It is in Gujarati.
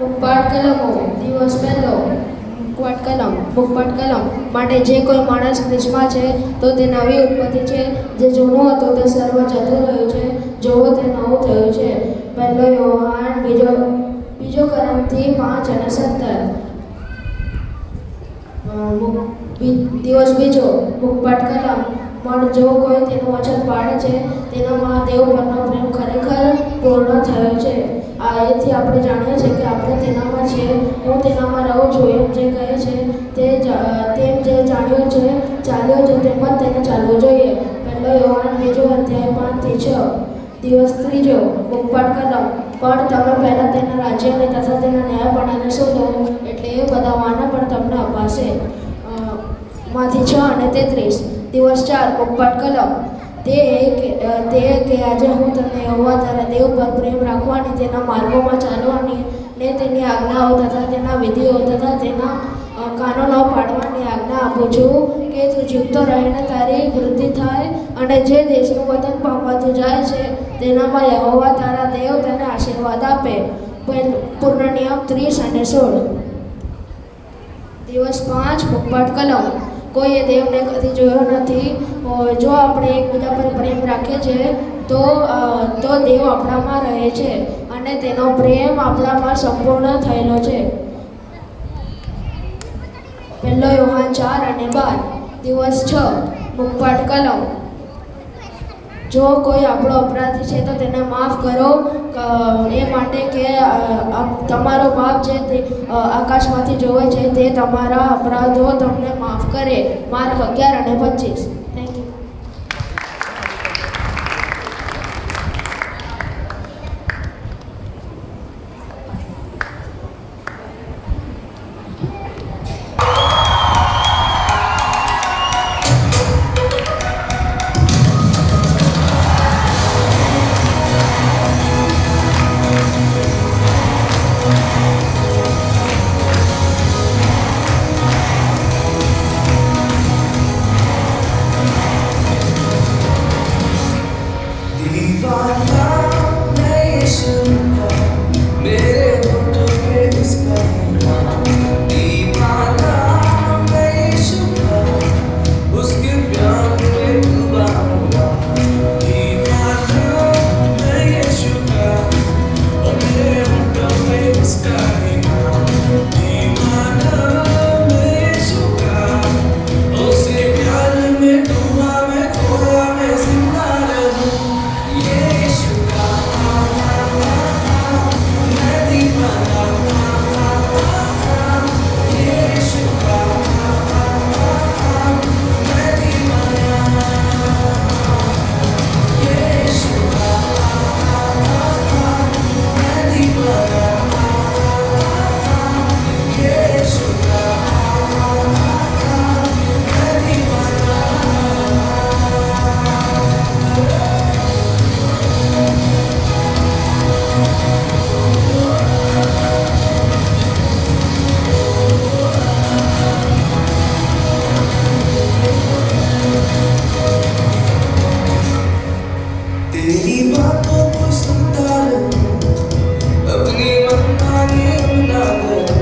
મુખપાટ કલમો. દિવસ પહેલો મુખપાટ કલમ માટે જે કોઈ માણસ ખ્રિસ્તમાં છે તો તે નવી ઉત્પત્તિ છે. જે જૂનું હતું તે સર્વ જતું રહ્યું છે, જોવો તે નવું થયું છે. પહેલો યોહાન બીજો કરંથી 5:17. દિવસ બીજો મુખપાટ કલમ. પણ જો કોઈ તેનું વચન પાળે છે તેનામાં દેવ પરનો પ્રેમ ખરેખર પૂર્ણ થયો છે. એથી આપણે જાણીએ છીએ કે આપણે તેનામાં છીએ. હું તેનામાં રહું છું એમ જે કહે છે તેમ જે જાણ્યો છે ચાલ્યો છે તેમ જ તેને ચાલવું જોઈએ. પહેલો યોહાન 2:5-6. દિવસ ત્રીજો મુખપાટ કલમ. પણ તમે પહેલાં તેના રાજ્યને તથા તેના ન્યાયપણાને શોધો, એટલે એ બધા વાના પણ તમને અપાશે. માંથી 6:33. દિવસ 4 મુખપાટ કલમ. તે કે આજે હું તને યહોવા તારા દેવ પર પ્રેમ રાખવાની, તેના માર્ગોમાં ચાલવાની ને તેની આજ્ઞાઓ તથા તેના વિધિઓ તથા તેના કાનૂનો પાડવાની આજ્ઞા આપું છું, કે તું જીવતો રહીને તારી વૃદ્ધિ થાય અને જે દેશનું વતન પામવાતું જાય છે તેનામાં યહોવા તારા દેવ તને આશીર્વાદ આપે. પૂર્ણ નિયમ 30:16. દિવસ 5 મુખપાટ કલમ. કોઈએ દેવને કદી જોયો નથી. જો આપણે એકબીજા પર પ્રેમ રાખીએ છીએ તો દેવ આપણામાં રહે છે અને તેનો પ્રેમ આપણામાં સંપૂર્ણ થયેલો છે. પહેલો યોહાન 4:12. દિવસ 6 મુખપાટ કલમ. જો કોઈ આપણો અપરાધી છે તો તેને માફ કરો, એ માટે કે તમારો બાપ છે તે આકાશમાંથી જોવે છે, તે તમારા અપરાધો તમને માફ કરે. માર્ક 11:25. Thank you. तेरी बातों को सुनता रहूं, अपनी मनमानी ना करूं।